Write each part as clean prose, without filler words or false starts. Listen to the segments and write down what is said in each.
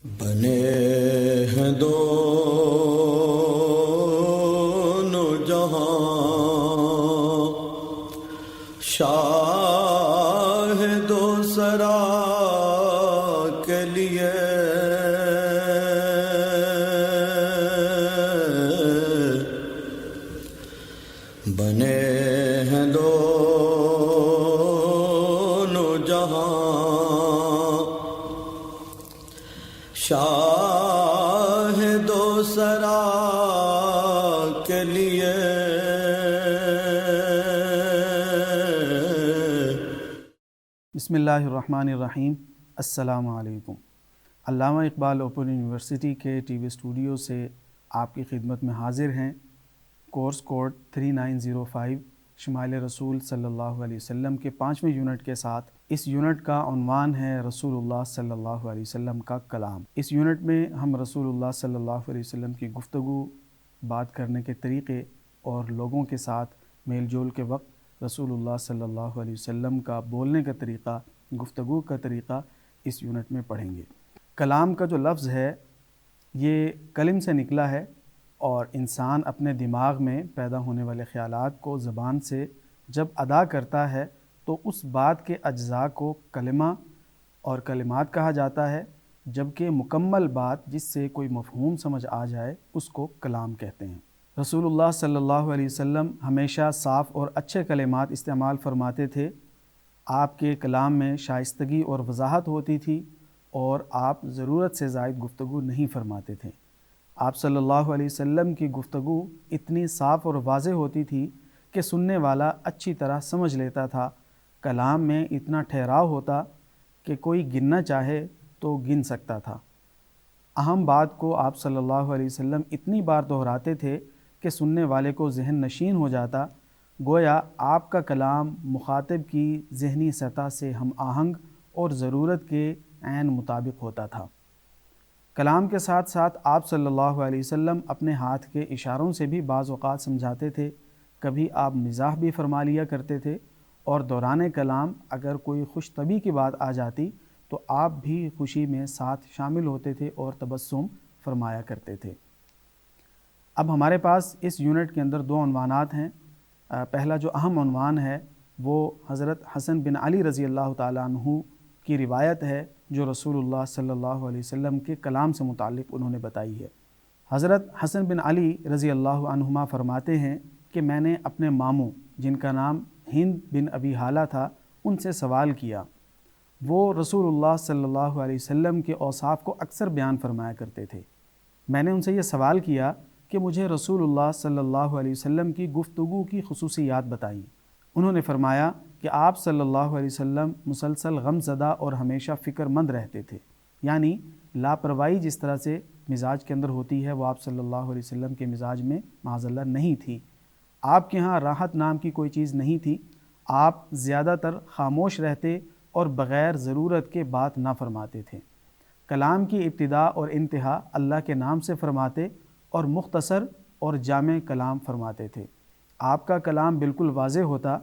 بنے ہیں دونوں جہاں، شاہ دو سرا کے لیے بنے ہیں دونوں جہاں، شاہ دو سرا کے لیے بسم اللہ الرحمن الرحیم۔ السلام علیکم۔ علامہ اقبال اوپن یونیورسٹی کے ٹی وی اسٹوڈیو سے آپ کی خدمت میں حاضر ہیں۔ کورس کوڈ 3905 شمائل رسول صلی اللہ علیہ وسلم کے 5ویں یونٹ کے ساتھ۔ اس یونٹ کا عنوان ہے رسول اللہ صلی اللہ علیہ وسلم کا کلام۔ اس یونٹ میں ہم رسول اللہ صلی اللہ علیہ وسلم کی گفتگو، بات کرنے کے طریقے اور لوگوں کے ساتھ میل جول کے وقت رسول اللہ صلی اللہ علیہ وسلم کا بولنے کا طریقہ، گفتگو کا طریقہ اس یونٹ میں پڑھیں گے۔ کلام کا جو لفظ ہے یہ کلم سے نکلا ہے، اور انسان اپنے دماغ میں پیدا ہونے والے خیالات کو زبان سے جب ادا کرتا ہے تو اس بات کے اجزاء کو کلمہ اور کلمات کہا جاتا ہے، جبکہ مکمل بات جس سے کوئی مفہوم سمجھ آ جائے اس کو کلام کہتے ہیں۔ رسول اللہ صلی اللہ علیہ وسلم ہمیشہ صاف اور اچھے کلمات استعمال فرماتے تھے۔ آپ کے کلام میں شائستگی اور وضاحت ہوتی تھی، اور آپ ضرورت سے زائد گفتگو نہیں فرماتے تھے۔ آپ صلی اللہ علیہ وسلم کی گفتگو اتنی صاف اور واضح ہوتی تھی کہ سننے والا اچھی طرح سمجھ لیتا تھا۔ کلام میں اتنا ٹھہراؤ ہوتا کہ کوئی گننا چاہے تو گن سکتا تھا۔ اہم بات کو آپ صلی اللہ علیہ وسلم اتنی بار دہراتے تھے کہ سننے والے کو ذہن نشین ہو جاتا، گویا آپ کا کلام مخاطب کی ذہنی سطح سے ہم آہنگ اور ضرورت کے عین مطابق ہوتا تھا۔ کلام کے ساتھ ساتھ آپ صلی اللہ علیہ وسلم اپنے ہاتھ کے اشاروں سے بھی بعض اوقات سمجھاتے تھے۔ کبھی آپ مزاح بھی فرما لیا کرتے تھے، اور دوران کلام اگر کوئی خوش طبعی کی بات آ جاتی تو آپ بھی خوشی میں ساتھ شامل ہوتے تھے اور تبسم فرمایا کرتے تھے۔ اب ہمارے پاس اس یونٹ کے اندر دو عنوانات ہیں۔ پہلا جو اہم عنوان ہے وہ حضرت حسن بن علی رضی اللہ تعالیٰ عنہ کی روایت ہے، جو رسول اللہ صلی اللہ علیہ وسلم کے کلام سے متعلق انہوں نے بتائی ہے۔ حضرت حسن بن علی رضی اللہ عنہما فرماتے ہیں کہ میں نے اپنے ماموں، جن کا نام ہند بن ابی حالہ تھا، ان سے سوال کیا۔ وہ رسول اللہ صلی اللہ علیہ وسلم کے اوصاف کو اکثر بیان فرمایا کرتے تھے۔ میں نے ان سے یہ سوال کیا کہ مجھے رسول اللہ صلی اللہ علیہ وسلم کی گفتگو کی خصوصیات بتائیں۔ انہوں نے فرمایا کہ آپ صلی اللہ علیہ وسلم مسلسل غم زدہ اور ہمیشہ فکر مند رہتے تھے، یعنی لاپرواہی جس طرح سے مزاج کے اندر ہوتی ہے وہ آپ صلی اللہ علیہ وسلم کے مزاج میں معاذ اللہ نہیں تھی۔ آپ کے ہاں راحت نام کی کوئی چیز نہیں تھی۔ آپ زیادہ تر خاموش رہتے اور بغیر ضرورت کے بات نہ فرماتے تھے۔ کلام کی ابتدا اور انتہا اللہ کے نام سے فرماتے اور مختصر اور جامع کلام فرماتے تھے۔ آپ کا کلام بالکل واضح ہوتا۔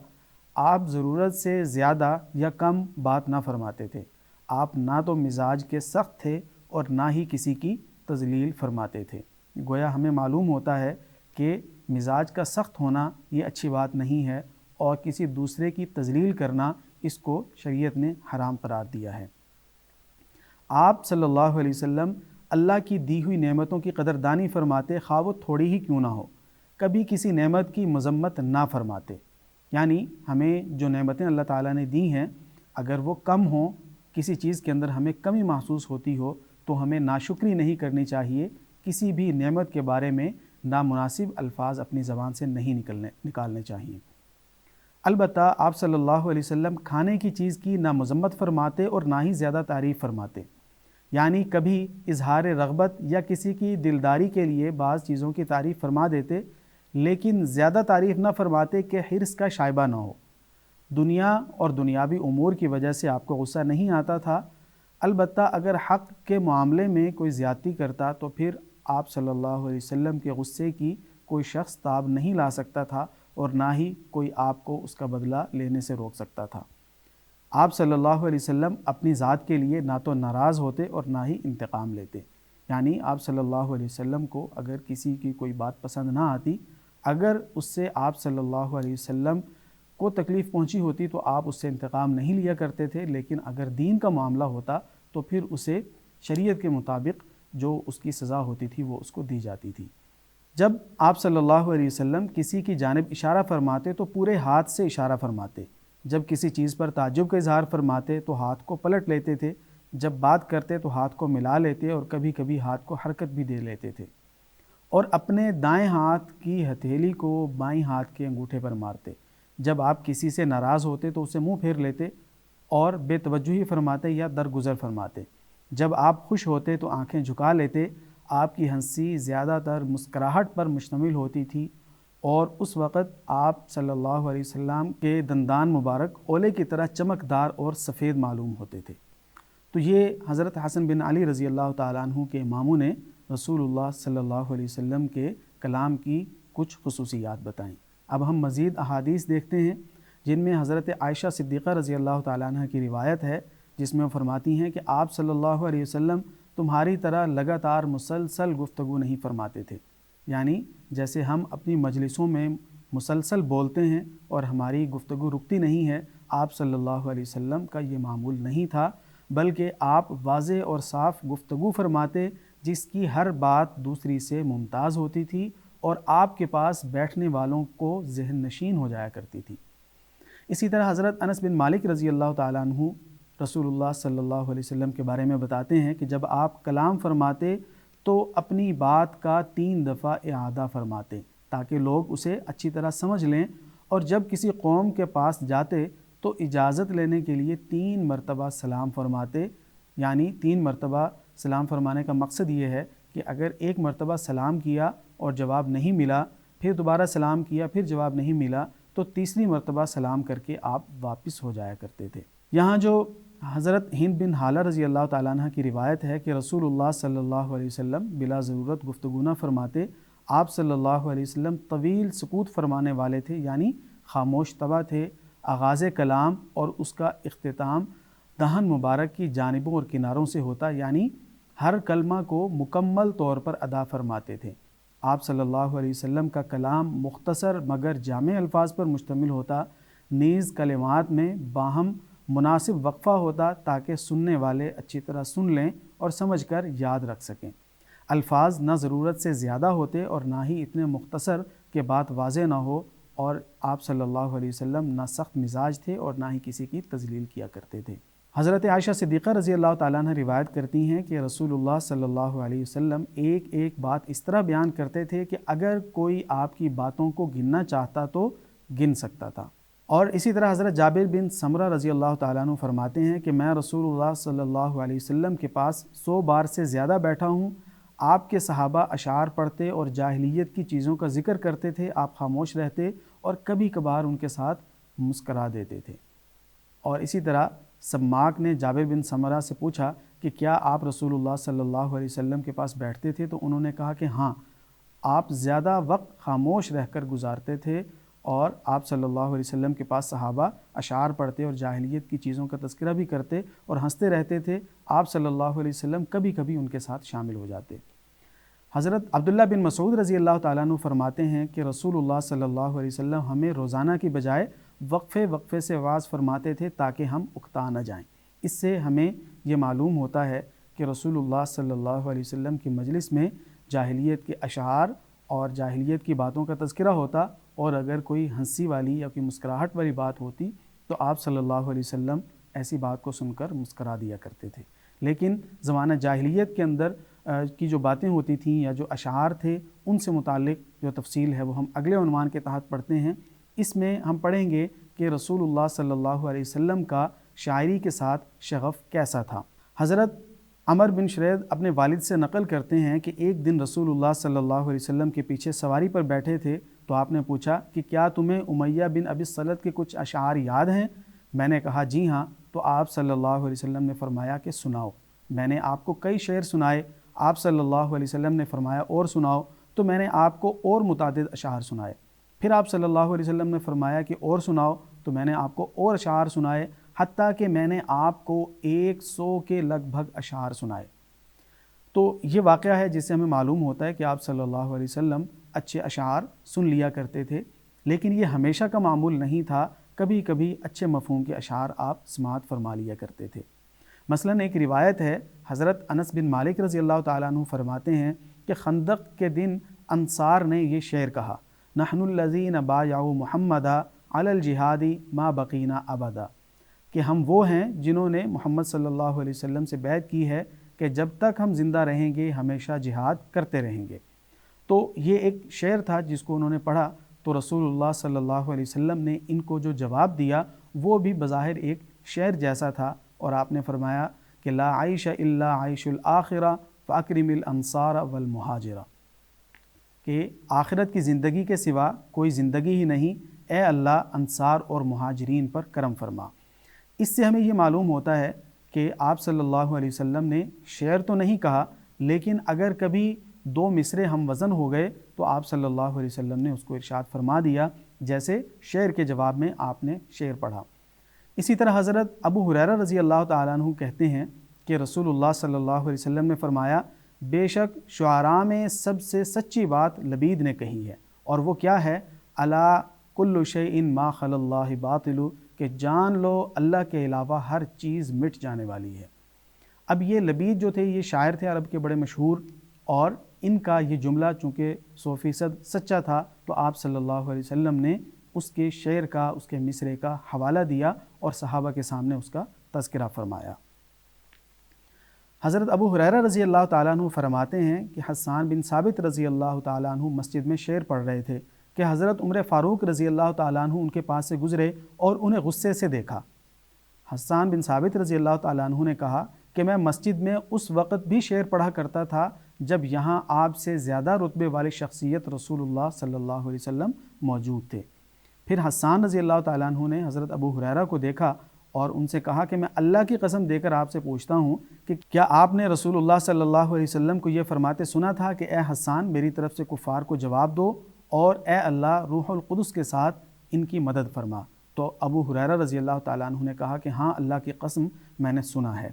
آپ ضرورت سے زیادہ یا کم بات نہ فرماتے تھے۔ آپ نہ تو مزاج کے سخت تھے اور نہ ہی کسی کی تذلیل فرماتے تھے۔ گویا ہمیں معلوم ہوتا ہے کہ مزاج کا سخت ہونا یہ اچھی بات نہیں ہے، اور کسی دوسرے کی تذلیل کرنا اس کو شریعت نے حرام قرار دیا ہے۔ آپ صلی اللہ علیہ وسلم اللہ کی دی ہوئی نعمتوں کی قدردانی فرماتے، خواہ وہ تھوڑی ہی کیوں نہ ہو۔ کبھی کسی نعمت کی مذمت نہ فرماتے، یعنی ہمیں جو نعمتیں اللہ تعالیٰ نے دی ہیں اگر وہ کم ہوں، کسی چیز کے اندر ہمیں کمی محسوس ہوتی ہو تو ہمیں ناشکری نہیں کرنی چاہیے۔ کسی بھی نعمت کے بارے میں نامناسب الفاظ اپنی زبان سے نہیں نکالنے چاہیے۔ البتہ آپ صلی اللہ علیہ وسلم کھانے کی چیز کی نہ مذمت فرماتے اور نہ ہی زیادہ تعریف فرماتے، یعنی کبھی اظہار رغبت یا کسی کی دلداری کے لیے بعض چیزوں کی تعریف فرما دیتے، لیکن زیادہ تعریف نہ فرماتے کہ حرص کا شائبہ نہ ہو۔ دنیا اور دنیاوی امور کی وجہ سے آپ کو غصہ نہیں آتا تھا، البتہ اگر حق کے معاملے میں کوئی زیادتی کرتا تو پھر آپ صلی اللہ علیہ وسلم کے غصے کی کوئی شخص تاب نہیں لا سکتا تھا، اور نہ ہی کوئی آپ کو اس کا بدلہ لینے سے روک سکتا تھا۔ آپ صلی اللہ علیہ وسلم اپنی ذات کے لیے نہ تو ناراض ہوتے اور نہ ہی انتقام لیتے، یعنی آپ صلی اللہ علیہ وسلم کو اگر کسی کی کوئی بات پسند نہ آتی، اگر اس سے آپ صلی اللہ علیہ وسلم کو تکلیف پہنچی ہوتی تو آپ اس سے انتقام نہیں لیا کرتے تھے، لیکن اگر دین کا معاملہ ہوتا تو پھر اسے شریعت کے مطابق جو اس کی سزا ہوتی تھی وہ اس کو دی جاتی تھی۔ جب آپ صلی اللہ علیہ وسلم کسی کی جانب اشارہ فرماتے تو پورے ہاتھ سے اشارہ فرماتے، جب کسی چیز پر تعجب کا اظہار فرماتے تو ہاتھ کو پلٹ لیتے تھے، جب بات کرتے تو ہاتھ کو ملا لیتے اور کبھی کبھی ہاتھ کو حرکت بھی دے لیتے تھے، اور اپنے دائیں ہاتھ کی ہتھیلی کو بائیں ہاتھ کے انگوٹھے پر مارتے۔ جب آپ کسی سے ناراض ہوتے تو اسے منہ پھیر لیتے اور بے توجہی فرماتے یا درگزر فرماتے۔ جب آپ خوش ہوتے تو آنکھیں جھکا لیتے۔ آپ کی ہنسی زیادہ تر مسکراہٹ پر مشتمل ہوتی تھی، اور اس وقت آپ صلی اللہ علیہ وسلم کے دندان مبارک اولے کی طرح چمکدار اور سفید معلوم ہوتے تھے۔ تو یہ حضرت حسن بن علی رضی اللہ تعالیٰ عنہ کے ماموں نے رسول اللہ صلی اللہ علیہ وسلم کے کلام کی کچھ خصوصیات بتائیں۔ اب ہم مزید احادیث دیکھتے ہیں جن میں حضرت عائشہ صدیقہ رضی اللہ تعالیٰ عنہ کی روایت ہے، جس میں وہ فرماتی ہیں کہ آپ صلی اللہ علیہ وسلم تمہاری طرح لگاتار مسلسل گفتگو نہیں فرماتے تھے، یعنی جیسے ہم اپنی مجلسوں میں مسلسل بولتے ہیں اور ہماری گفتگو رکتی نہیں ہے، آپ صلی اللہ علیہ وسلم کا یہ معمول نہیں تھا، بلکہ آپ واضح اور صاف گفتگو فرماتے جس کی ہر بات دوسری سے ممتاز ہوتی تھی اور آپ کے پاس بیٹھنے والوں کو ذہن نشین ہو جایا کرتی تھی۔ اسی طرح حضرت انس بن مالک رضی اللہ تعالیٰ عنہ رسول اللہ صلی اللہ علیہ وسلم کے بارے میں بتاتے ہیں کہ جب آپ کلام فرماتے تو اپنی بات کا 3 دفعہ اعادہ فرماتے تاکہ لوگ اسے اچھی طرح سمجھ لیں، اور جب کسی قوم کے پاس جاتے تو اجازت لینے کے لیے 3 مرتبہ سلام فرماتے، یعنی 3 مرتبہ سلام فرمانے کا مقصد یہ ہے کہ اگر ایک مرتبہ سلام کیا اور جواب نہیں ملا، پھر دوبارہ سلام کیا پھر جواب نہیں ملا، تو تیسری مرتبہ سلام کر کے آپ واپس ہو جایا کرتے تھے۔ یہاں جو حضرت ہند بن حالہ رضی اللہ تعالیٰ عنہ کی روایت ہے کہ رسول اللہ صلی اللہ علیہ وسلم بلا ضرورت گفتگو نہ فرماتے، آپ صلی اللہ علیہ وسلم طویل سکوت فرمانے والے تھے، یعنی خاموش طبع تھے۔ آغاز کلام اور اس کا اختتام دہن مبارک کی جانبوں اور کناروں سے ہوتا، یعنی ہر کلمہ کو مکمل طور پر ادا فرماتے تھے۔ آپ صلی اللہ علیہ وسلم کا کلام مختصر مگر جامع الفاظ پر مشتمل ہوتا، نیز کلمات میں باہم مناسب وقفہ ہوتا تاکہ سننے والے اچھی طرح سن لیں اور سمجھ کر یاد رکھ سکیں۔ الفاظ نہ ضرورت سے زیادہ ہوتے اور نہ ہی اتنے مختصر کہ بات واضح نہ ہو، اور آپ صلی اللہ علیہ وسلم نہ سخت مزاج تھے اور نہ ہی کسی کی تذلیل کیا کرتے تھے۔ حضرت عائشہ صدیقہ رضی اللہ تعالیٰ عنہ روایت کرتی ہیں کہ رسول اللہ صلی اللہ علیہ وسلم ایک ایک بات اس طرح بیان کرتے تھے کہ اگر کوئی آپ کی باتوں کو گننا چاہتا تو گن سکتا تھا۔ اور اسی طرح حضرت جابر بن سمرہ رضی اللہ تعالیٰ عنہ فرماتے ہیں کہ میں رسول اللہ صلی اللہ علیہ وسلم کے پاس 100 بار سے زیادہ بیٹھا ہوں۔ آپ کے صحابہ اشعار پڑھتے اور جاہلیت کی چیزوں کا ذکر کرتے تھے، آپ خاموش رہتے اور کبھی کبھار ان کے ساتھ مسکرا دیتے تھے۔ اور اسی طرح سماک نے جابر بن سمرہ سے پوچھا کہ کیا آپ رسول اللہ صلی اللہ علیہ وسلم کے پاس بیٹھتے تھے؟ تو انہوں نے کہا کہ ہاں، آپ زیادہ وقت خاموش رہ کر گزارتے تھے، اور آپ صلی اللہ علیہ وسلم کے پاس صحابہ اشعار پڑھتے اور جاہلیت کی چیزوں کا تذکرہ بھی کرتے اور ہنستے رہتے تھے، آپ صلی اللہ علیہ وسلم کبھی کبھی ان کے ساتھ شامل ہو جاتے۔ حضرت عبداللہ بن مسعود رضی اللہ تعالیٰ عنہ فرماتے ہیں کہ رسول اللہ صلی اللہ علیہ وسلم ہمیں روزانہ کی بجائے وقفے وقفے سے وعظ فرماتے تھے تاکہ ہم اکتا نہ جائیں۔ اس سے ہمیں یہ معلوم ہوتا ہے کہ رسول اللہ صلی اللہ علیہ وسلم کی مجلس میں جاہلیت کے اشعار اور جاہلیت کی باتوں کا تذکرہ ہوتا، اور اگر کوئی ہنسی والی یا کوئی مسکراہٹ والی بات ہوتی تو آپ صلی اللہ علیہ وسلم ایسی بات کو سن کر مسکرا دیا کرتے تھے۔ لیکن زمانہ جاہلیت کے اندر کی جو باتیں ہوتی تھیں یا جو اشعار تھے، ان سے متعلق جو تفصیل ہے وہ ہم اگلے عنوان کے تحت پڑھتے ہیں۔ اس میں ہم پڑھیں گے کہ رسول اللہ صلی اللہ علیہ وسلم کا شاعری کے ساتھ شغف کیسا تھا۔ حضرت عمر بن شرید اپنے والد سے نقل کرتے ہیں کہ ایک دن رسول اللہ صلی اللہ علیہ وسلم کے پیچھے سواری پر بیٹھے تھے تو آپ نے پوچھا کہ کیا تمہیں امیہ بن ابی الصلت کے کچھ اشعار یاد ہیں؟ میں نے کہا جی ہاں۔ تو آپ صلی اللہ علیہ وسلم نے فرمایا کہ سناؤ۔ میں نے آپ کو کئی شعر سنائے۔ آپ صلی اللہ علیہ وسلم نے فرمایا اور سناؤ، تو میں نے آپ کو اور متعدد اشعار سنائے۔ پھر آپ صلی اللہ علیہ وسلم نے فرمایا کہ اور سناؤ، تو میں نے آپ کو اور اشعار سنائے، حتیٰ کہ میں نے آپ کو 100 کے لگ بھگ اشعار سنائے۔ تو یہ واقعہ ہے جس سے ہمیں معلوم ہوتا ہے کہ آپ صلی اللہ علیہ وسلم اچھے اشعار سن لیا کرتے تھے، لیکن یہ ہمیشہ کا معمول نہیں تھا، کبھی کبھی اچھے مفہوم کے اشعار آپ سماعت فرما لیا کرتے تھے۔ مثلاً ایک روایت ہے، حضرت انس بن مالک رضی اللہ تعالیٰ عنہ فرماتے ہیں کہ خندق کے دن انصار نے یہ شعر کہا، نحن الذین بایعوا محمدا علی الجہاد ما بقینا ابدا، کہ ہم وہ ہیں جنہوں نے محمد صلی اللہ علیہ وسلم سے بیعت کی ہے کہ جب تک ہم زندہ رہیں گے ہمیشہ جہاد کرتے رہیں گے۔ تو یہ ایک شعر تھا جس کو انہوں نے پڑھا، تو رسول اللہ صلی اللہ علیہ وسلم نے ان کو جو جواب دیا وہ بھی بظاہر ایک شعر جیسا تھا، اور آپ نے فرمایا کہ لا عیش الا عیش الآخرہ فاکرم الانصار والمہاجرہ، کہ آخرت کی زندگی کے سوا کوئی زندگی ہی نہیں، اے اللہ انصار اور مہاجرین پر کرم فرما۔ اس سے ہمیں یہ معلوم ہوتا ہے کہ آپ صلی اللہ علیہ وسلم نے شعر تو نہیں کہا، لیکن اگر کبھی دو مصرے ہم وزن ہو گئے تو آپ صلی اللہ علیہ وسلم نے اس کو ارشاد فرما دیا، جیسے شعر کے جواب میں آپ نے شعر پڑھا۔ اسی طرح حضرت ابو ہریرہ رضی اللہ تعالیٰ عنہ کہتے ہیں کہ رسول اللہ صلی اللہ علیہ وسلم نے فرمایا، بے شک شعراء میں سب سے سچی بات لبید نے کہی ہے، اور وہ کیا ہے، الا کل شیء ما خلی اللہ باطل، کہ جان لو اللہ کے علاوہ ہر چیز مٹ جانے والی ہے۔ اب یہ لبید جو تھے یہ شاعر تھے عرب کے بڑے مشہور، اور ان کا یہ جملہ چونکہ 100% سچا تھا تو آپ صلی اللہ علیہ وسلم نے اس کے شعر کا، اس کے مصرے کا حوالہ دیا اور صحابہ کے سامنے اس کا تذکرہ فرمایا۔ حضرت ابو ہریرہ رضی اللہ تعالیٰ عنہ فرماتے ہیں کہ حسان بن ثابت رضی اللہ تعالیٰ عنہ مسجد میں شعر پڑھ رہے تھے کہ حضرت عمر فاروق رضی اللہ تعالیٰ عنہ ان کے پاس سے گزرے اور انہیں غصے سے دیکھا۔ حسان بن ثابت رضی اللہ تعالیٰ عنہ نے کہا کہ میں مسجد میں اس وقت بھی شعر پڑھا کرتا تھا جب یہاں آپ سے زیادہ رتبے والی شخصیت رسول اللہ صلی اللہ علیہ وسلم موجود تھے۔ پھر حسان رضی اللہ تعالیٰ عنہ نے حضرت ابو ہریرہ کو دیکھا اور ان سے کہا کہ میں اللہ کی قسم دے کر آپ سے پوچھتا ہوں کہ کیا آپ نے رسول اللہ صلی اللہ علیہ وسلم کو یہ فرماتے سنا تھا کہ اے حسان میری طرف سے کفار کو جواب دو، اور اے اللہ روح القدس کے ساتھ ان کی مدد فرما؟ تو ابو ہریرہ رضی اللہ تعالیٰ عنہ نے کہا کہ ہاں اللہ کی قسم میں نے سنا ہے۔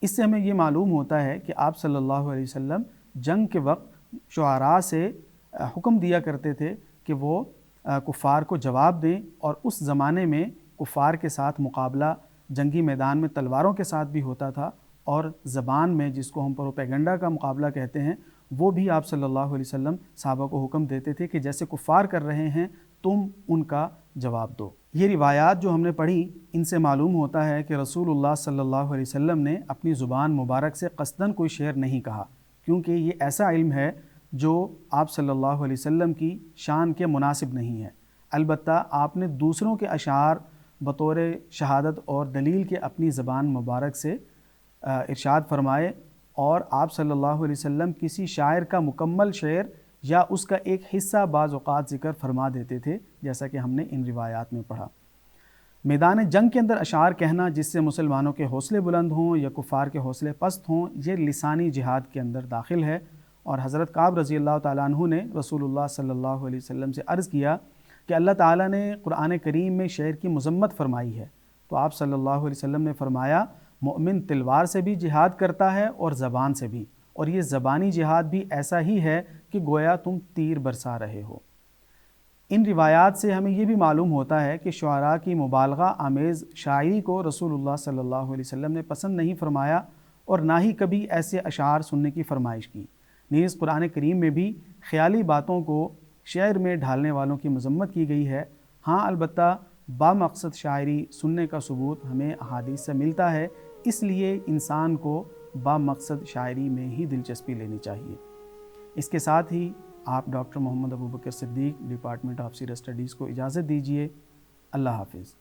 اس سے ہمیں یہ معلوم ہوتا ہے کہ آپ صلی اللہ علیہ وسلم جنگ کے وقت شعراء سے حکم دیا کرتے تھے کہ وہ کفار کو جواب دیں، اور اس زمانے میں کفار کے ساتھ مقابلہ جنگی میدان میں تلواروں کے ساتھ بھی ہوتا تھا، اور زبان میں جس کو ہم پروپیگنڈا کا مقابلہ کہتے ہیں وہ بھی آپ صلی اللہ علیہ وسلم صحابہ کو حکم دیتے تھے کہ جیسے کفار کر رہے ہیں تم ان کا جواب دو۔ یہ روایات جو ہم نے پڑھی ان سے معلوم ہوتا ہے کہ رسول اللہ صلی اللہ علیہ وسلم نے اپنی زبان مبارک سے قصداً کوئی شعر نہیں کہا، کیونکہ یہ ایسا علم ہے جو آپ صلی اللہ علیہ وسلم کی شان کے مناسب نہیں ہے۔ البتہ آپ نے دوسروں کے اشعار بطور شہادت اور دلیل کے اپنی زبان مبارک سے ارشاد فرمائے، اور آپ صلی اللہ علیہ وسلم کسی شاعر کا مکمل شعر یا اس کا ایک حصہ بعض اوقات ذکر فرما دیتے تھے، جیسا کہ ہم نے ان روایات میں پڑھا۔ میدان جنگ کے اندر اشعار کہنا جس سے مسلمانوں کے حوصلے بلند ہوں یا کفار کے حوصلے پست ہوں، یہ لسانی جہاد کے اندر داخل ہے۔ اور حضرت کعب رضی اللہ تعالیٰ عنہ نے رسول اللہ صلی اللہ علیہ وسلم سے عرض کیا کہ اللہ تعالیٰ نے قرآن کریم میں شعر کی مذمت فرمائی ہے، تو آپ صلی اللہ علیہ وسلم نے فرمایا مومن تلوار سے بھی جہاد کرتا ہے اور زبان سے بھی، اور یہ زبانی جہاد بھی ایسا ہی ہے کہ گویا تم تیر برسا رہے ہو۔ ان روایات سے ہمیں یہ بھی معلوم ہوتا ہے کہ شعراء کی مبالغہ آمیز شاعری کو رسول اللہ صلی اللہ علیہ وسلم نے پسند نہیں فرمایا، اور نہ ہی کبھی ایسے اشعار سننے کی فرمائش کی۔ نیز قرآن کریم میں بھی خیالی باتوں کو شعر میں ڈھالنے والوں کی مذمت کی گئی ہے۔ ہاں البتہ با مقصد شاعری سننے کا ثبوت ہمیں احادیث سے ملتا ہے، اس لیے انسان کو با مقصد شاعری میں ہی دلچسپی لینی چاہیے۔ اس کے ساتھ ہی آپ doctor Muhammad Abubakar Siddique department of سیریس اسٹڈیز کو اجازت دیجیے۔ اللہ حافظ۔